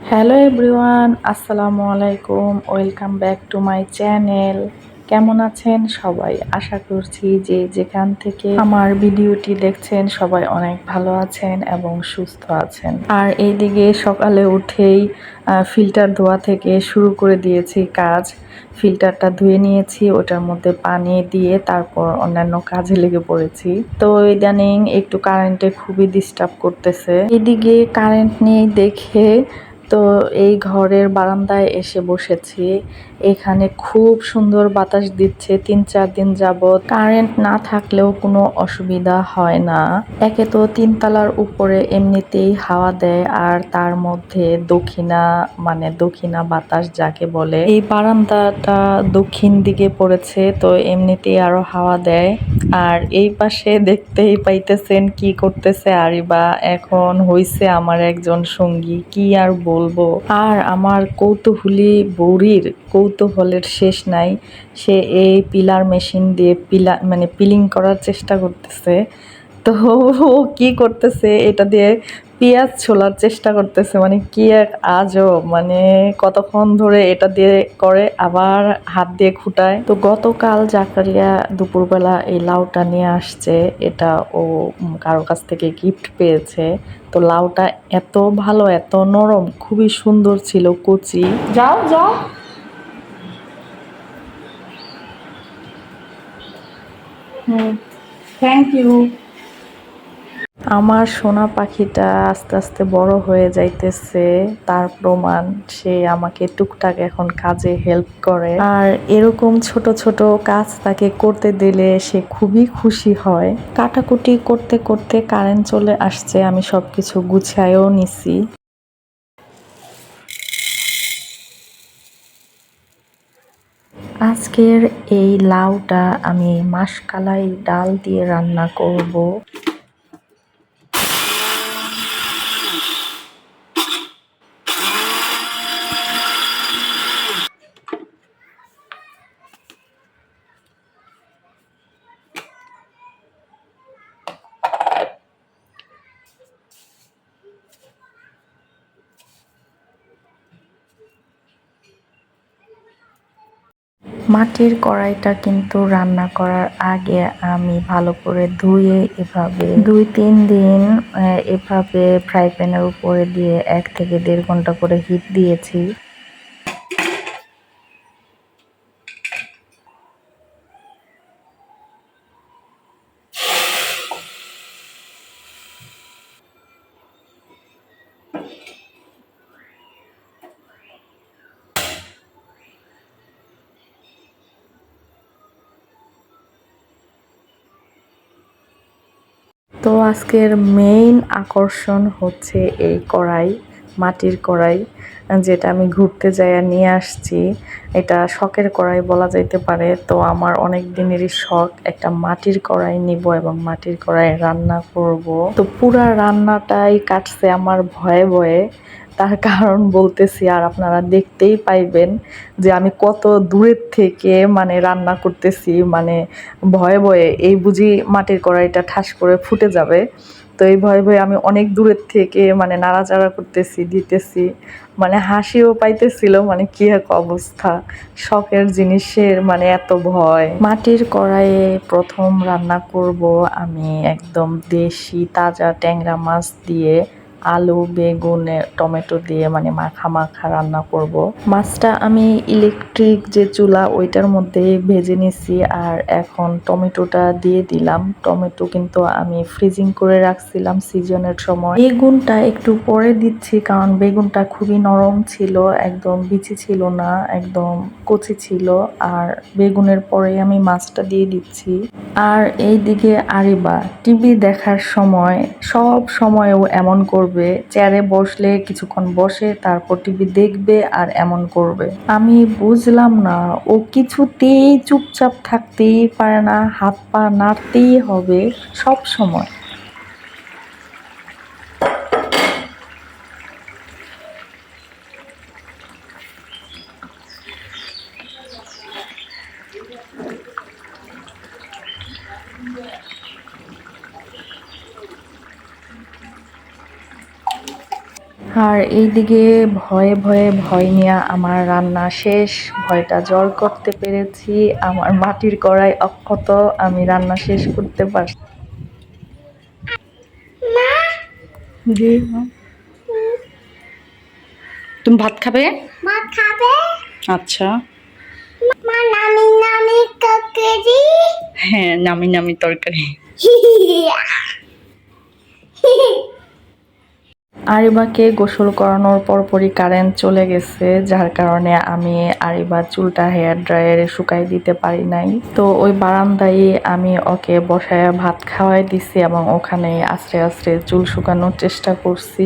Hello everyone, আসসালামু আলাইকুম। Welcome back to my channel. কেমন আছেন সবাই? আশা করছি যে যেখান থেকে আমার ভিডিওটি দেখছেন সবাই অনেক ভালো আছেন এবং সুস্থ আছেন। আর এইদিকে সকালে উঠেই ফিল্টার ধোয়া থেকে শুরু করে দিয়েছি কাজ। ফিল্টারটা ধুয়ে নিয়েছি, ওটার মধ্যে পানি দিয়ে তারপর অন্যান্য কাজে লেগে পড়েছি। তো ইদানিং একটু কারেন্টে খুবই ডিস্টার্ব করতেছে। এদিকে কারেন্ট নেই দেখে তো এই ঘরের বারান্দায় এসে বসেছি। এখানে খুব সুন্দর বাতাস দিচ্ছে। ৩-৪ দিন যাবৎ কারেন্ট না থাকলেও কোনো অসুবিধা হয় না। একে তো ৩ তলার উপরে এমনিতেই হাওয়া দেয়, আর তার মধ্যে দক্ষিণা বাতাস যাকে বলে। এই বারান্দাটা দক্ষিণ দিকে পড়েছে, তো এমনিতেই আরো হাওয়া দেয়। আর এই পাশে দেখতেই পাইতেছেন কি করতেছে আরিবা। এখন হইছে আমার একজন সঙ্গী, কি আর বলবো। আর আমার কৌতূহলী বৌরির কৌতূহলের শেষ নাই। সে এই পিলার মেশিন দিয়ে পিলিং করার চেষ্টা করতেছে। তো ও কি করতেছে, এটা দিয়ে পেঁয়াজ ছোলার চেষ্টা করতেছে। মানে কি এক আজব, মানে কতক্ষণ ধরে এটা দিয়ে করে, আবার হাত দিয়ে খুঁটায়। তো গতকাল জাকারিয়া দুপুরবেলা এই লাউটা নিয়ে আসছে। এটা ও কারো কাছ থেকে গিফট পেয়েছে। তো লাউটা এত ভালো, এত নরম, খুবই সুন্দর ছিল, কচি। যাও যাও। Thank you. আমার সোনা পাখিটা আস্তে আস্তে বড় হয়ে যাইতেছে, তার প্রমাণ। সে আমাকে টুকটাক এখন কাজে হেল্প করে, আর এরকম ছোট ছোট কাজ তাকে করতে দিলে সে খুবই খুশি হয়। কাটাকুটি করতে করতে কারেন্ট চলে আসছে, আমি সবকিছু গুছায়ও নিছি। আজকের এই লাউটা আমি মাসকলাই ডাল দিয়ে রান্না করব। মাটির কড়াইটা কিন্তু রান্না করার আগে আমি ভালো করে ধুয়ে এভাবে ২-৩ দিন এভাবে ফ্রাই প্যানের উপরে দিয়ে ১ থেকে ১.৫ ঘন্টা করে হিট দিয়েছি। তো আজকের মেইন আকর্ষণ হচ্ছে এই কড়াই, মাটির কড়াই, যেটা আমি ঘুরতে যাইয়া নিয়ে আসছি। এটা শখের কড়াই বলা যাইতে পারে। তো আমার অনেক দিনেরই শখ একটা মাটির কড়াই নিব এবং মাটির কড়াই রান্না করব। তো পুরা রান্নাটাই কাটছে আমার ভয়ে ভয়ে। তার কারণ বলতেছি, আর আপনারা দেখতেই পাইবেন যে আমি কত দূরের থেকে রান্না করতেছি, ভয়ে ভয়ে। এই বুঝি মাটির কড়াইটা ঠাস করে ফুটে যাবে, তো এই ভয়ে ভয়ে আমি অনেক দূরের থেকে নাড়াচাড়া করতেছি, দিতেছি। হাসিও পাইতেছিল, কি এক অবস্থা। শখের জিনিসের এত ভয়। মাটির কড়াইয়ে প্রথম রান্না করব আমি একদম দেশি তাজা ট্যাংরা মাছ দিয়ে, আলু বেগুন টমেটো দিয়ে মাখা মাখা রান্না করব। মাছটা আমি ইলেকট্রিক যে চুলা ওইটার মধ্যে ভেজে নিছি, আর এখন টমেটোটা দিয়ে দিলাম। টমেটো কিন্তু আমি ফ্রিজিং করে রাখছিলাম সিজনের সময়। বেগুনটা একটু পরে দিচ্ছি, কারণ বেগুনটা খুবই নরম ছিল, একদম বিচি ছিল না, একদম কচি ছিল। আর বেগুনের পরে আমি মাছটা দিয়ে দিচ্ছি। আর এইদিকে আরিবা টিভি দেখার সময় সব সময়ও এমন করবে, চেয়ারে বসলে কিছুক্ষণ বসে তারপর টিভি দেখবে আর এমন করবে। আমি বুঝলাম না, ও কিছুতেই চুপচাপ থাকতেই পারে না, হাত পা নাড়তেই হবে সব সময়। আর এইদিকে ভয়ে ভয়ে ভয় নিয়ে আমার রান্না শেষ, ভয়টা জয় করতে পেরেছি। আমার মাটির কড়াই অক্ষত, আমি রান্না শেষ করতে পারছি। জি মা। তুমি ভাত খাবে? ভাত খাবে? আচ্ছা। মা নামি নামি তরকারি। হ্যাঁ, নামি নামি তরকারি। আরিবাকে গোসল করানোর পরপরই কারেন্ট চলে গেছে, যার কারণে আমি আরিবার চুলটা হেয়ার ড্রায়ারে শুকাই দিতে পারি নাই। তো ওই বারান্দায় আমি ওকে বসায় ভাত খাওয়াই দিছি এবং ওখানে আস্তে আস্তে চুল শুকানোর চেষ্টা করছি।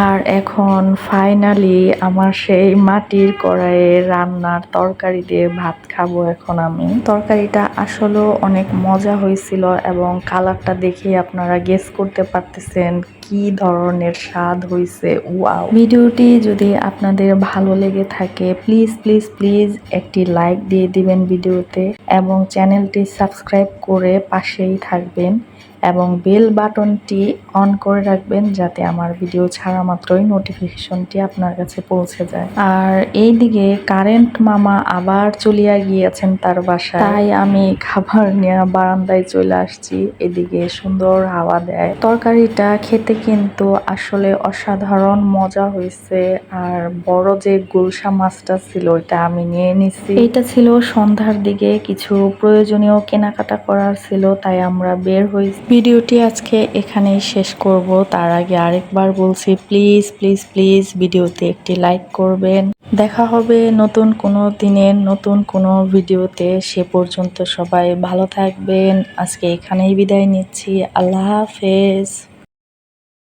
আর এখন ফাইনালি আমার সেই মাটির কড়াইয়ে রান্নার তরকারি দিয়ে ভাত খাবো এখন আমি। তরকারিটা আসলেও অনেক মজা হয়েছিল এবং কালারটা দেখে আপনারা গেস করতে পারতেছেন কি ধরনের স্বাদ হয়েছে। ওয়াও! ভিডিওটি যদি আপনাদের ভালো লেগে থাকে প্লিজ প্লিজ প্লিজ একটি লাইক দিয়ে দিবেন ভিডিওতে এবং চ্যানেলটি সাবস্ক্রাইব করে পাশেই থাকবেন এবং বেল বাটনটি অন করে রাখবেন যাতে আমার ভিডিও ছাড়া মাত্রই নোটিফিকেশনটি আপনার কাছে পৌঁছে যায়। আর এইদিকে কারেন্ট মামা আবার চলিয়া গিয়েছেন তার বাসায়, তাই আমি খাবার নিয়ে বারান্দায় চলে আসছি। এদিকে সুন্দর হাওয়া দেয়। তরকারিটা খেতে কিন্তু আসলে অসাধারণ মজা হয়েছে। আর বড় যে গুলশা মাছটা ছিল ওইটা আমি নিয়ে নিছি। এটা ছিল সন্ধ্যার দিকে, কিছু প্রয়োজনীয় কেনাকাটা করার ছিল, তাই আমরা বের হয়েছি। ভিডিওটি আজকে এখানেই শেষ করব। তার আগে আরেকবার বলছি প্লিজ প্লিজ প্লিজ ভিডিওতে একটি লাইক করবেন। দেখা হবে নতুন কোনো দিনের নতুন কোনো ভিডিওতে। সে পর্যন্ত সবাই ভালো থাকবেন। আজকে এখানেই বিদায় নিচ্ছি। আল্লাহ হাফেজ।